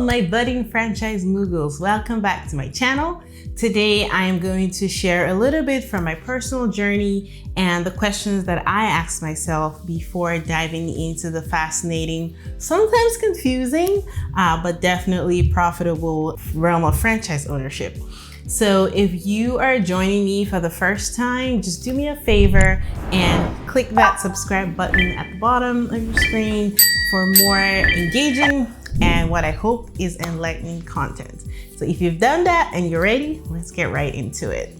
my budding franchise moguls. Welcome back to my channel. Today, I am going to share a little bit from my personal journey and the questions that I asked myself before diving into the fascinating, sometimes confusing, but definitely profitable realm of franchise ownership. So if you are joining me for the first time, just do me a favor and click that subscribe button at the bottom of your screen for more engaging and what I hope is enlightening content. So if you've done that and you're ready, let's get right into it.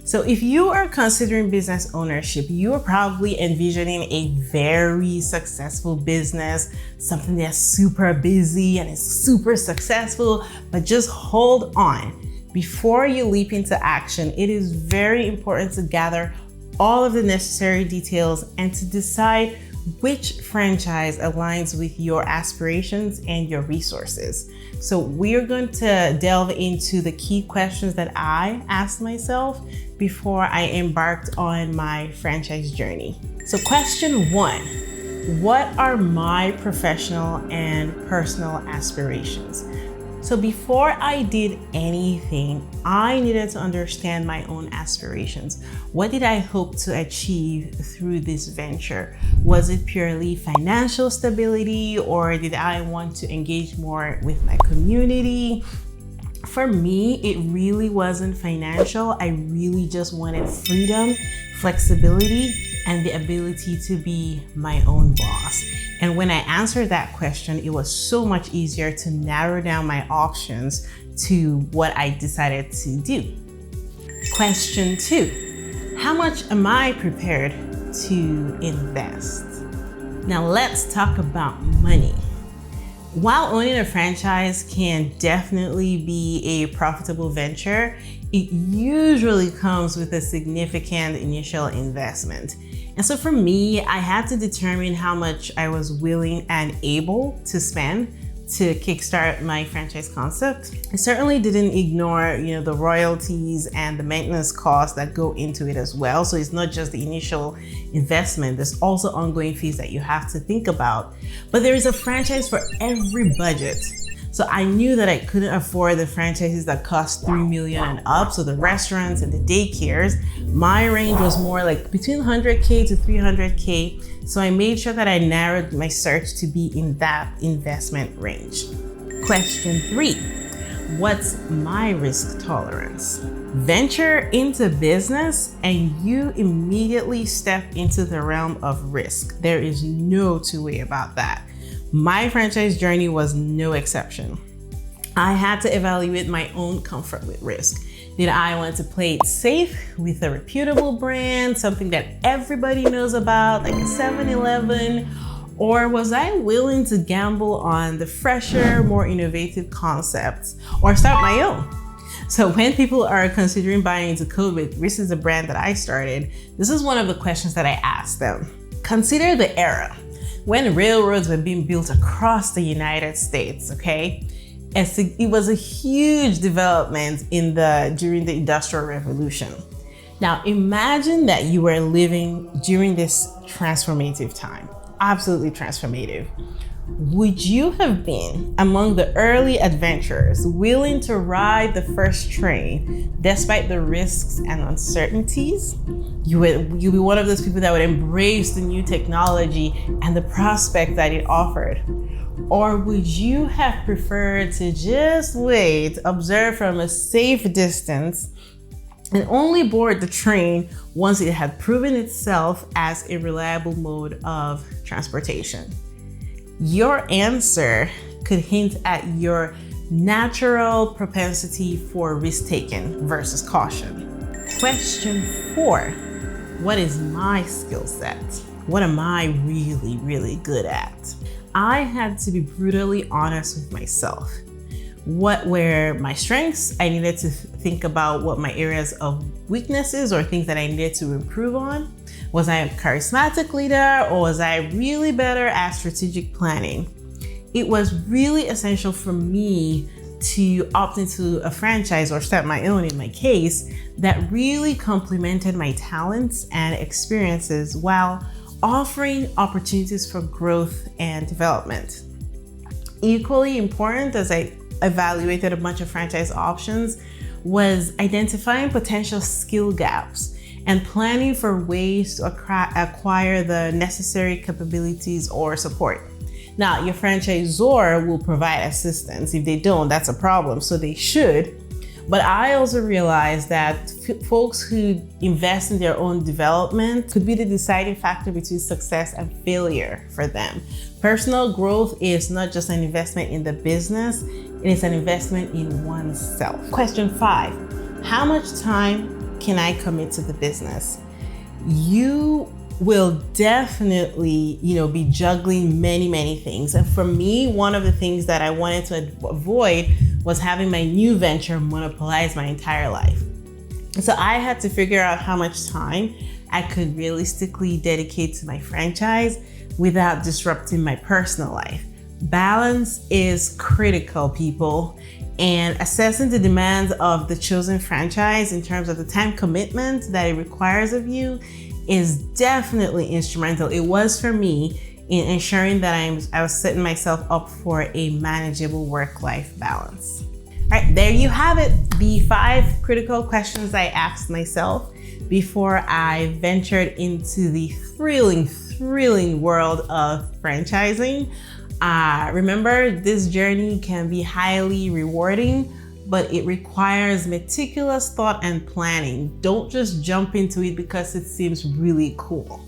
So if you are considering business ownership, you are probably envisioning a very successful business, something that's super busy and is super successful, but just hold on. Before you leap into action, it is very important to gather all of the necessary details and to decide which franchise aligns with your aspirations and your resources. So we're going to delve into the key questions that I asked myself before I embarked on my franchise journey. So question 1, what are my professional and personal aspirations? So before I did anything, I needed to understand my own aspirations. What did I hope to achieve through this venture? Was it purely financial stability, or did I want to engage more with my community? For me, it really wasn't financial. I really just wanted freedom, flexibility, and the ability to be my own boss. And when I answered that question, it was so much easier to narrow down my options to what I decided to do. Question 2, how much am I prepared to invest? Now let's talk about money. While owning a franchise can definitely be a profitable venture, it usually comes with a significant initial investment. And so for me, I had to determine how much I was willing and able to spend to kickstart my franchise concept. I certainly didn't ignore, the royalties and the maintenance costs that go into it as well. So it's not just the initial investment, there's also ongoing fees that you have to think about. But there is a franchise for every budget. So I knew that I couldn't afford the franchises that cost $3 million and up, so the restaurants and the daycares. My range was more like between 100K to 300K. So I made sure that I narrowed my search to be in that investment range. Question 3, what's my risk tolerance? Venture into business and you immediately step into the realm of risk. There is no two ways about that. My franchise journey was no exception. I had to evaluate my own comfort with risk. Did I want to play it safe with a reputable brand, something that everybody knows about, like a 7-Eleven? Or was I willing to gamble on the fresher, more innovative concepts or start my own? So when people are considering buying into Code Wiz, this is a brand that I started, this is one of the questions that I asked them. Consider the era when railroads were being built across the United States, okay? It was a huge development during the Industrial Revolution. Now imagine that you were living during this transformative time, absolutely transformative. Would you have been among the early adventurers willing to ride the first train despite the risks and uncertainties? You'll be one of those people that would embrace the new technology and the prospect that it offered. Or would you have preferred to just wait, observe from a safe distance, and only board the train once it had proven itself as a reliable mode of transportation? Your answer could hint at your natural propensity for risk-taking versus caution. Question 4, what is my skill set? What am I really, really good at? I had to be brutally honest with myself. What were my strengths? I needed to think about what my areas of weaknesses or things that I needed to improve on. Was I a charismatic leader, or was I really better at strategic planning? It was really essential for me to opt into a franchise or start my own in my case that really complemented my talents and experiences while offering opportunities for growth and development. Equally important as I evaluated a bunch of franchise options was identifying potential skill gaps and planning for ways to acquire the necessary capabilities or support. Now, your franchisor will provide assistance. If they don't, that's a problem, so they should. But I also realized that folks who invest in their own development could be the deciding factor between success and failure for them. Personal growth is not just an investment in the business, it is an investment in oneself. Question 5, how much time can I commit to the business? You will definitely, be juggling many things. And for me, one of the things that I wanted to avoid was having my new venture monopolize my entire life. So I had to figure out how much time I could realistically dedicate to my franchise without disrupting my personal life. Balance is critical, people, and assessing the demands of the chosen franchise in terms of the time commitment that it requires of you is definitely instrumental. It was for me in ensuring that I was setting myself up for a manageable work-life balance. All right, there you have it. The 5 critical questions I asked myself before I ventured into the thrilling world of franchising. Remember, this journey can be highly rewarding, but it requires meticulous thought and planning. Don't just jump into it because it seems really cool.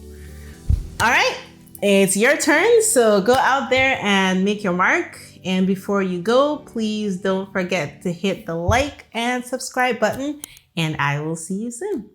All right, it's your turn, so go out there and make your mark. And before you go, please don't forget to hit the like and subscribe button, and I will see you soon.